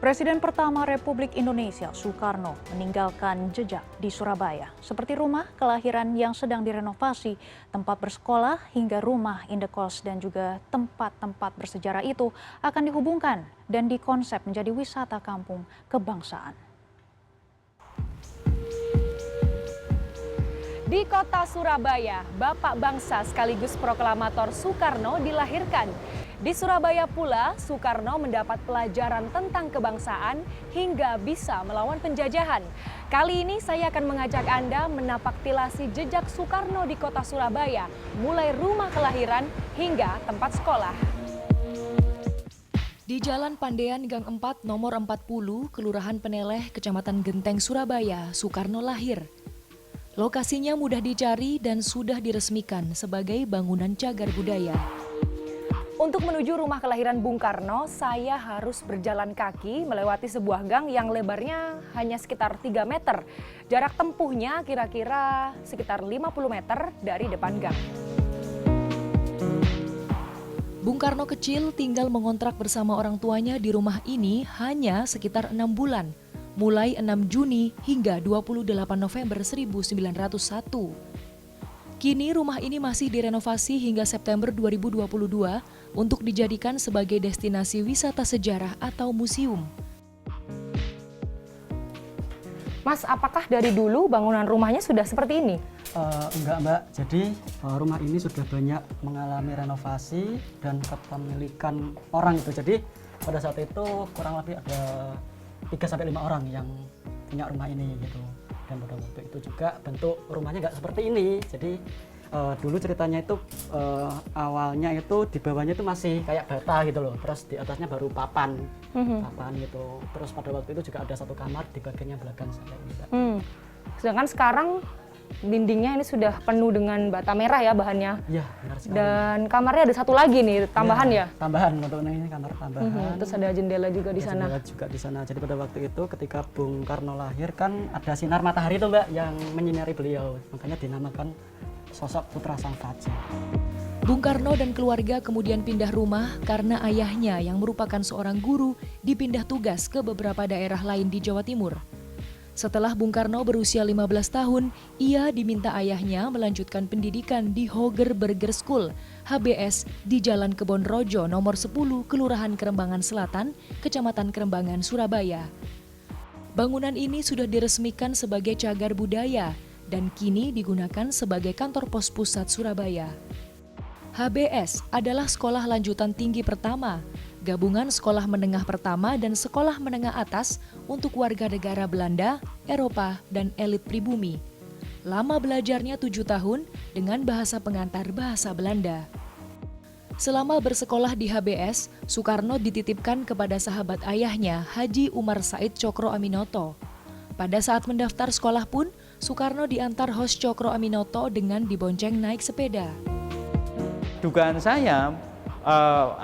Presiden pertama Republik Indonesia, Soekarno, meninggalkan jejak di Surabaya, seperti rumah kelahiran yang sedang direnovasi, tempat bersekolah, hingga rumah indekos dan juga tempat-tempat bersejarah itu akan dihubungkan dan dikonsep menjadi wisata kampung kebangsaan. Di kota Surabaya, Bapak Bangsa sekaligus proklamator Soekarno dilahirkan. Di Surabaya pula, Soekarno mendapat pelajaran tentang kebangsaan hingga bisa melawan penjajahan. Kali ini saya akan mengajak Anda menapaktilasi jejak Soekarno di kota Surabaya, mulai rumah kelahiran hingga tempat sekolah. Di Jalan Pandean Gang 4 nomor 40, Kelurahan Peneleh, Kecamatan Genteng, Surabaya, Soekarno lahir. Lokasinya mudah dicari dan sudah diresmikan sebagai bangunan cagar budaya. Untuk menuju rumah kelahiran Bung Karno, saya harus berjalan kaki melewati sebuah gang yang lebarnya hanya sekitar 3 meter. Jarak tempuhnya kira-kira sekitar 50 meter dari depan gang. Bung Karno kecil tinggal mengontrak bersama orang tuanya di rumah ini hanya sekitar 6 bulan. Mulai 6 Juni hingga 28 November 1901. Kini rumah ini masih direnovasi hingga September 2022 untuk dijadikan sebagai destinasi wisata sejarah atau museum. Mas, apakah dari dulu bangunan rumahnya sudah seperti ini? Enggak, Mbak. Jadi rumah ini sudah banyak mengalami renovasi dan kepemilikan orang itu. Jadi pada saat itu kurang lebih ada 3-5 orang yang punya rumah ini gitu. Dan pada waktu itu juga bentuk rumahnya nggak seperti ini. Jadi dulu ceritanya itu awalnya itu di bawahnya itu masih kayak bata gitu loh. Terus di atasnya baru papan gitu. Terus pada waktu itu juga ada satu kamar di bagian yang belakang sampai ini. Sedangkan sekarang dindingnya ini sudah penuh dengan bata merah ya bahannya. Iya, benar sekali. Dan kamarnya ada satu lagi nih, tambahan ya? Tambahan, untuk ini kamar tambahan. Terus ada jendela juga di sana. Jendela juga di sana. Jadi pada waktu itu ketika Bung Karno lahir kan ada sinar matahari tuh, Mbak, yang menyinari beliau. Makanya dinamakan sosok putra sang fajar. Bung Karno dan keluarga kemudian pindah rumah karena ayahnya yang merupakan seorang guru dipindah tugas ke beberapa daerah lain di Jawa Timur. Setelah Bung Karno berusia 15 tahun, ia diminta ayahnya melanjutkan pendidikan di Hoger Burger School, HBS, di Jalan Kebon Rojo nomor 10, Kelurahan Kerembangan Selatan, Kecamatan Kerembangan, Surabaya. Bangunan ini sudah diresmikan sebagai cagar budaya dan kini digunakan sebagai kantor pos pusat Surabaya. HBS adalah sekolah lanjutan tinggi pertama, gabungan sekolah menengah pertama dan sekolah menengah atas untuk warga negara Belanda, Eropa, dan elit pribumi. Lama belajarnya 7 tahun dengan bahasa pengantar bahasa Belanda. Selama bersekolah di HBS, Soekarno dititipkan kepada sahabat ayahnya, Haji Umar Said Cokro Aminoto. Pada saat mendaftar sekolah pun, Soekarno diantar host Cokro Aminoto dengan dibonceng naik sepeda. Dugaan saya,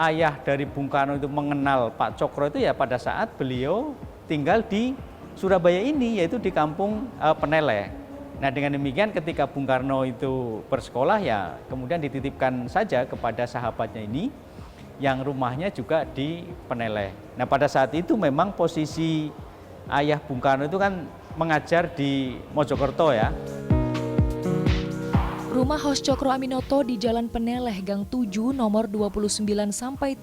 ayah dari Bung Karno itu mengenal Pak Cokro itu ya pada saat beliau tinggal di Surabaya ini, yaitu di kampung Peneleh. Nah, dengan demikian ketika Bung Karno itu bersekolah ya kemudian dititipkan saja kepada sahabatnya ini yang rumahnya juga di Peneleh. Nah, pada saat itu memang posisi ayah Bung Karno itu kan mengajar di Mojokerto ya. Rumah host Cokro Aminoto di Jalan Peneleh Gang 7 nomor 29-31,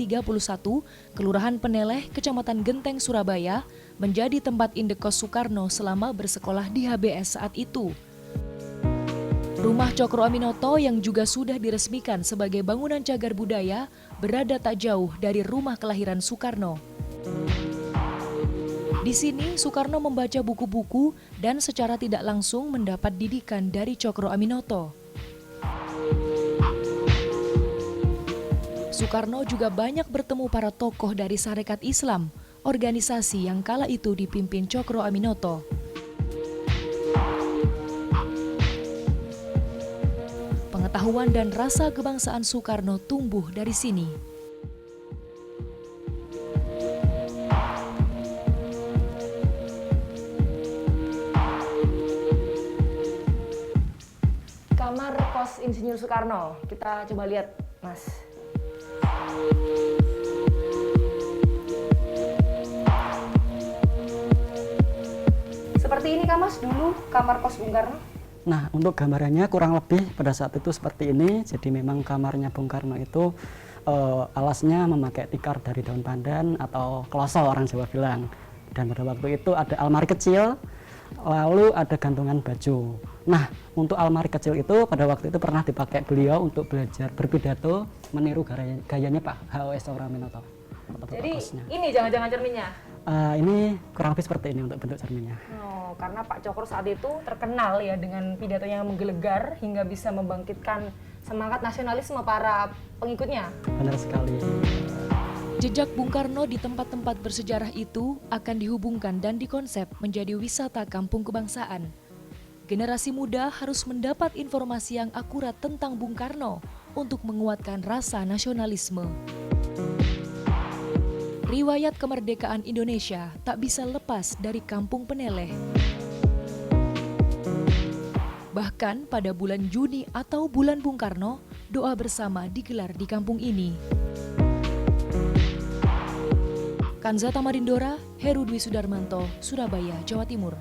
Kelurahan Peneleh, Kecamatan Genteng, Surabaya, menjadi tempat indekos Soekarno selama bersekolah di HBS saat itu. Rumah Cokro Aminoto yang juga sudah diresmikan sebagai bangunan cagar budaya berada tak jauh dari rumah kelahiran Soekarno. Di sini Soekarno membaca buku-buku dan secara tidak langsung mendapat didikan dari Cokro Aminoto. Soekarno juga banyak bertemu para tokoh dari Sarekat Islam, organisasi yang kala itu dipimpin Cokro Aminoto. Pengetahuan dan rasa kebangsaan Soekarno tumbuh dari sini. Kamar kos Insinyur Soekarno, kita coba lihat, Mas. seperti ini kah Mas dulu kamar kos Bung Karno? Nah, untuk gambarannya kurang lebih pada saat itu seperti ini. Jadi memang kamarnya Bung Karno itu alasnya memakai tikar dari daun pandan atau kloso orang Jawa bilang. Dan pada waktu itu ada almari kecil, lalu ada gantungan baju. Nah, untuk almari kecil itu pada waktu itu pernah dipakai beliau untuk belajar berpidato meniru gayanya Pak H.O.S. Soekarno. Jadi ini jangan-jangan cerminnya? Ini kurang lebih seperti ini untuk bentuk cerminnya. Oh, karena Pak Cokro saat itu terkenal ya dengan pidatonya yang menggelegar hingga bisa membangkitkan semangat nasionalisme para pengikutnya. Benar sekali. Jejak Bung Karno di tempat-tempat bersejarah itu akan dihubungkan dan dikonsep menjadi wisata kampung kebangsaan. Generasi muda harus mendapat informasi yang akurat tentang Bung Karno untuk menguatkan rasa nasionalisme. Riwayat kemerdekaan Indonesia tak bisa lepas dari Kampung Peneleh. Bahkan pada bulan Juni atau bulan Bung Karno, doa bersama digelar di kampung ini. Kanza Tamarindora, Heru Dwi Sudarmanto, Surabaya, Jawa Timur.